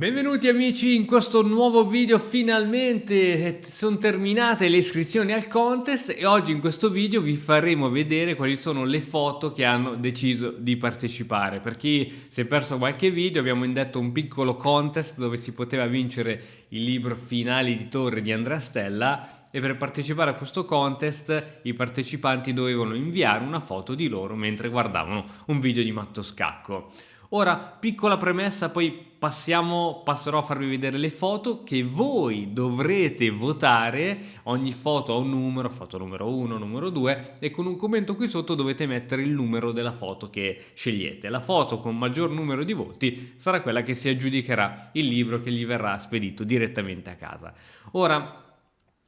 Benvenuti amici in questo nuovo video. Finalmente sono terminate le iscrizioni al contest e oggi in questo video vi faremo vedere quali sono le foto che hanno deciso di partecipare. Per chi si è perso qualche video, abbiamo indetto un piccolo contest dove si poteva vincere il libro Finali di Torre di Andrea Stella, e per partecipare a questo contest i partecipanti dovevano inviare una foto di loro mentre guardavano un video di Matto Scacco. Ora, piccola premessa, poi passerò a farvi vedere le foto che voi dovrete votare. Ogni foto ha un numero, foto numero 1, numero 2, e con un commento qui sotto dovete mettere il numero della foto che scegliete. La foto con maggior numero di voti sarà quella che si aggiudicherà il libro che gli verrà spedito direttamente a casa. Ora,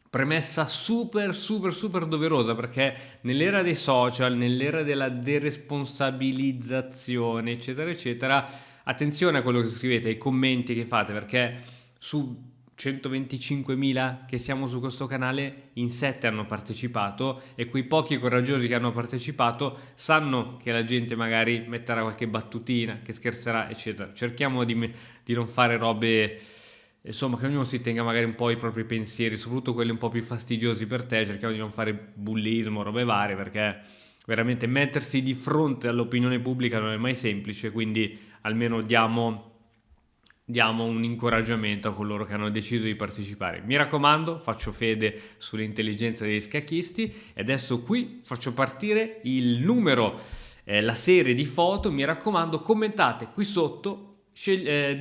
premessa super doverosa, perché nell'era dei social, nell'era della deresponsabilizzazione eccetera eccetera, attenzione a quello che scrivete, ai commenti che fate, perché su 125.000 che siamo su questo canale in 7 hanno partecipato, e quei pochi coraggiosi che hanno partecipato sanno che la gente magari metterà qualche battutina, che scherzerà eccetera. Cerchiamo di non fare robe, insomma, che ognuno si tenga magari un po' i propri pensieri, soprattutto quelli un po' più fastidiosi per te. Cerchiamo di non fare bullismo, robe varie, perché veramente mettersi di fronte all'opinione pubblica non è mai semplice, quindi almeno diamo un incoraggiamento a coloro che hanno deciso di partecipare. Mi raccomando, faccio fede sull'intelligenza degli scacchisti e adesso qui faccio partire il numero, la serie di foto. Mi raccomando, commentate qui sotto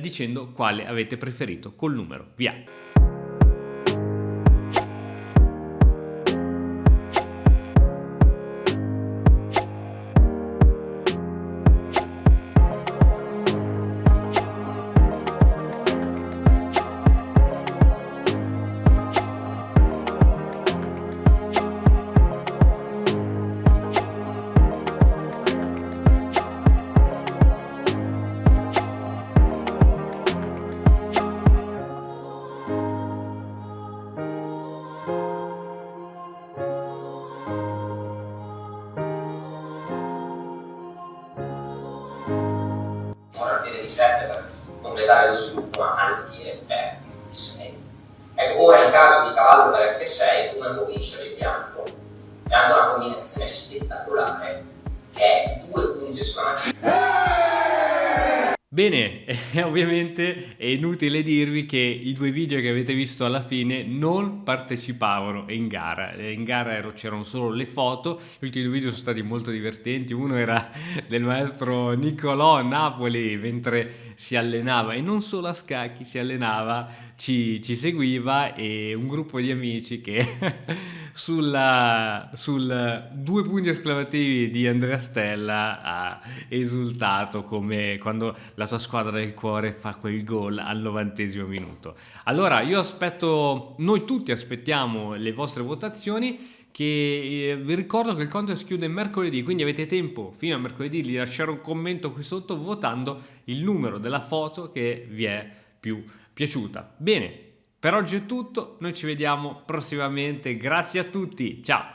dicendo quale avete preferito col numero. Via! Al fine di 7 per completare lo sviluppo alti e F6. Ecco, ora in caso di cavallo per F6 come può vincere il bianco? È anche una combinazione spettacolare che è 2 punti esclamativi. Bene, ovviamente è inutile dirvi che i due video che avete visto alla fine non partecipavano in gara. In gara c'erano solo le foto. Gli ultimi due video sono stati molto divertenti. Uno era del maestro Niccolò a Napoli mentre si allenava, e non solo a scacchi, si allenava, ci seguiva, e un gruppo di amici che sul 2 punti esclamativi di Andrea Stella ha esultato come quando la tua squadra del cuore fa quel gol al 90° minuto. Allora noi tutti aspettiamo le vostre votazioni, che vi ricordo che il contest chiude mercoledì, quindi avete tempo fino a mercoledì di lasciare un commento qui sotto votando il numero della foto che vi è più piaciuta. Bene, per oggi è tutto, noi ci vediamo prossimamente, grazie a tutti, ciao!